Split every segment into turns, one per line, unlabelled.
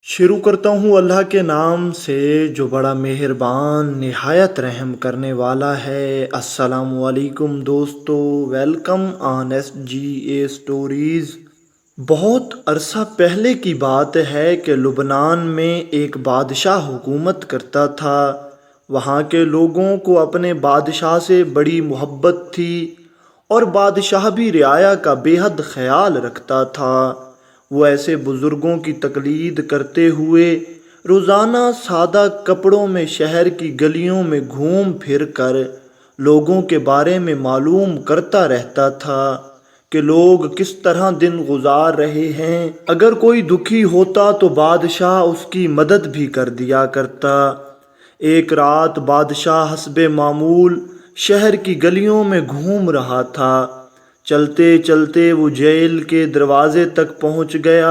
शुरू करता हूँ अल्लाह के नाम से जो बड़ा मेहरबान निहायत रहम करने वाला है। अस्सलामु अलैकुम दोस्तों, वेलकम ऑन SGA स्टोरीज़। बहुत अरसा पहले की बात है कि लुबनान में एक बादशाह हुकूमत करता था। वहाँ के लोगों को अपने बादशाह से बड़ी मोहब्बत थी और बादशाह भी रियाया का बेहद ख्याल रखता था। वो ऐसे बुज़ुर्गों की तकलीद करते हुए रोज़ाना सादा कपड़ों में शहर की गलियों में घूम फिर कर लोगों के बारे में मालूम करता रहता था कि लोग किस तरह दिन गुजार रहे हैं। अगर कोई दुखी होता तो बादशाह उसकी मदद भी कर दिया करता। एक रात बादशाह हस्बे मामूल शहर की गलियों में घूम रहा था। चलते चलते वो जेल के दरवाजे तक पहुंच गया।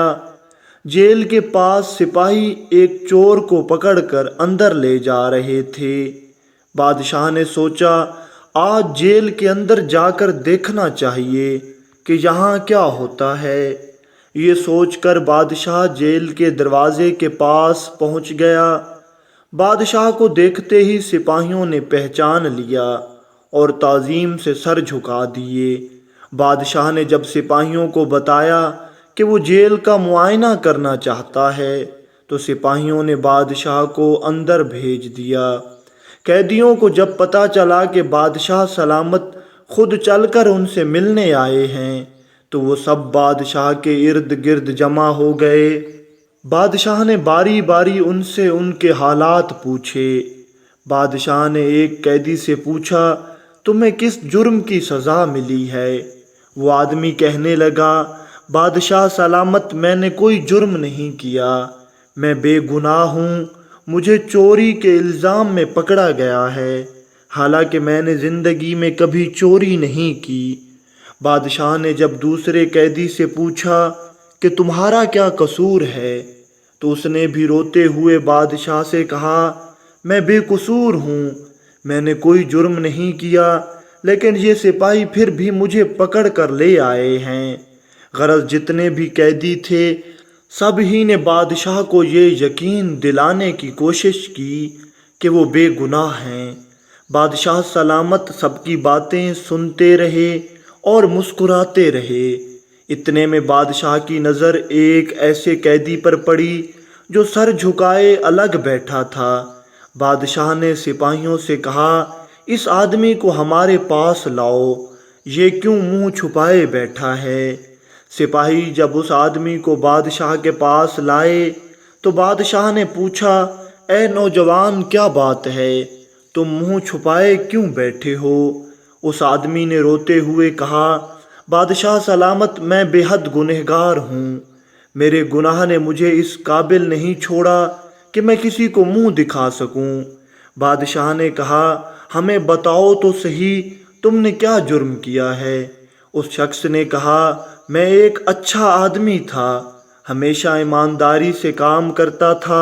जेल के पास सिपाही एक चोर को पकड़कर अंदर ले जा रहे थे। बादशाह ने सोचा, आज जेल के अंदर जाकर देखना चाहिए कि यहाँ क्या होता है। ये सोचकर बादशाह जेल के दरवाजे के पास पहुंच गया। बादशाह को देखते ही सिपाहियों ने पहचान लिया और ताज़ीम से सर झुका दिए। बादशाह ने जब सिपाहियों को बताया कि वो जेल का मुआयना करना चाहता है तो सिपाहियों ने बादशाह को अंदर भेज दिया। कैदियों को जब पता चला कि बादशाह सलामत खुद चलकर उनसे मिलने आए हैं तो वो सब बादशाह के इर्द गिर्द जमा हो गए। बादशाह ने बारी बारी उनसे उनके हालात पूछे। बादशाह ने एक कैदी से पूछा, तुम्हें किस जुर्म की सज़ा मिली है? वो आदमी कहने लगा, बादशाह सलामत, मैंने कोई जुर्म नहीं किया, मैं बेगुनाह हूँ। मुझे चोरी के इल्ज़ाम में पकड़ा गया है, हालांकि मैंने ज़िंदगी में कभी चोरी नहीं की। बादशाह ने जब दूसरे कैदी से पूछा कि तुम्हारा क्या कसूर है तो उसने भी रोते हुए बादशाह से कहा, मैं बेकसूर हूँ, मैंने कोई जुर्म नहीं किया, लेकिन ये सिपाही फिर भी मुझे पकड़ कर ले आए हैं। गरज जितने भी कैदी थे सब ही ने बादशाह को ये यकीन दिलाने की कोशिश की कि वो बेगुनाह हैं। बादशाह सलामत सबकी बातें सुनते रहे और मुस्कुराते रहे। इतने में बादशाह की नज़र एक ऐसे कैदी पर पड़ी जो सर झुकाए अलग बैठा था। बादशाह ने सिपाहियों से कहा, इस आदमी को हमारे पास लाओ, ये क्यों मुंह छुपाए बैठा है। सिपाही जब उस आदमी को बादशाह के पास लाए तो बादशाह ने पूछा, ए नौजवान, क्या बात है, तुम मुंह छुपाए क्यों बैठे हो? उस आदमी ने रोते हुए कहा, बादशाह सलामत, मैं बेहद गुनहगार हूँ, मेरे गुनाह ने मुझे इस काबिल नहीं छोड़ा कि मैं किसी को मुंह दिखा सकूं। बादशाह ने कहा, हमें बताओ तो सही, तुमने क्या जुर्म किया है? उस शख्स ने कहा, मैं एक अच्छा आदमी था, हमेशा ईमानदारी से काम करता था।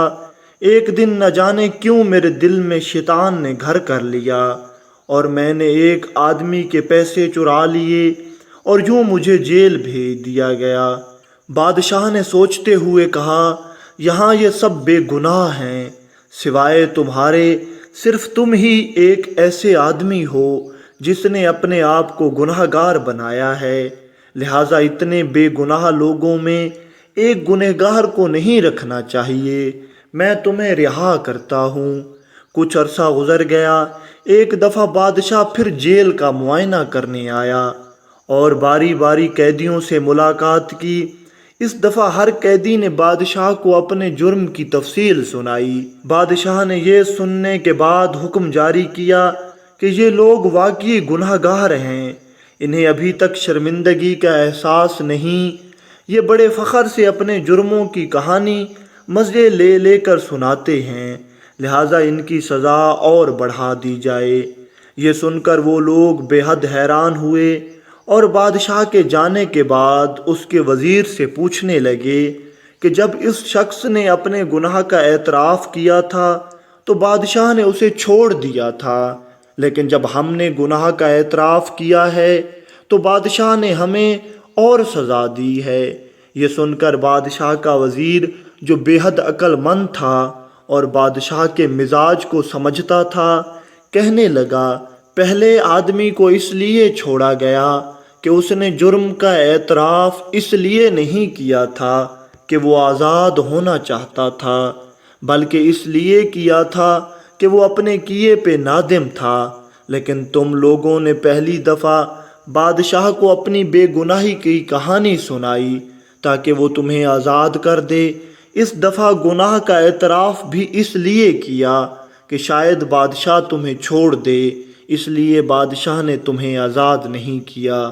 एक दिन न जाने क्यों मेरे दिल में शैतान ने घर कर लिया और मैंने एक आदमी के पैसे चुरा लिए और यूं मुझे जेल भेज दिया गया। बादशाह ने सोचते हुए कहा, यहाँ ये सब बेगुनाह हैं, सिवाय तुम्हारे सिर्फ तुम ही एक ऐसे आदमी हो जिसने अपने आप को गुनहगार बनाया है। लिहाजा इतने बेगुनाह लोगों में एक गुनहगार को नहीं रखना चाहिए। मैं तुम्हें रिहा करता हूँ। कुछ अरसा गुजर गया। एक दफ़ा बादशाह फिर जेल का मुआयना करने आया और बारी बारी कैदियों से मुलाकात की। इस दफ़ा हर कैदी ने बादशाह को अपने जुर्म की तफसील सुनाई। बादशाह ने यह सुनने के बाद हुक्म जारी किया कि ये लोग वाकई गुनहगार हैं, इन्हें अभी तक शर्मिंदगी का एहसास नहीं। ये बड़े फ़ख्र से अपने जुर्मों की कहानी मज़े ले लेकर सुनाते हैं, लिहाजा इनकी सज़ा और बढ़ा दी जाए। ये सुनकर वो लोग बेहद हैरान हुए और बादशाह के जाने के बाद उसके वज़ीर से पूछने लगे कि जब इस शख्स ने अपने गुनाह का एतराफ़ किया था तो बादशाह ने उसे छोड़ दिया था, लेकिन जब हमने गुनाह का एतराफ़ किया है तो बादशाह ने हमें और सज़ा दी है। ये सुनकर बादशाह का वज़ीर جو بے حد عقل مند تھا اور بادشاہ کے مزاج کو سمجھتا تھا، کہنے لگا، پہلے آدمی کو اس لیے چھوڑا گیا کہ اس نے جرم کا اعتراف اس لیے نہیں کیا تھا کہ وہ آزاد ہونا چاہتا تھا، بلکہ اس لیے کیا تھا کہ وہ اپنے کیے پہ نادم تھا۔ لیکن تم لوگوں نے پہلی دفعہ بادشاہ کو اپنی بے گناہی کی کہانی سنائی تاکہ وہ تمہیں آزاد کر دے۔ اس دفعہ گناہ کا اعتراف بھی اس لیے کیا کہ شاید بادشاہ تمہیں چھوڑ دے، اس لیے بادشاہ نے تمہیں آزاد نہیں کیا۔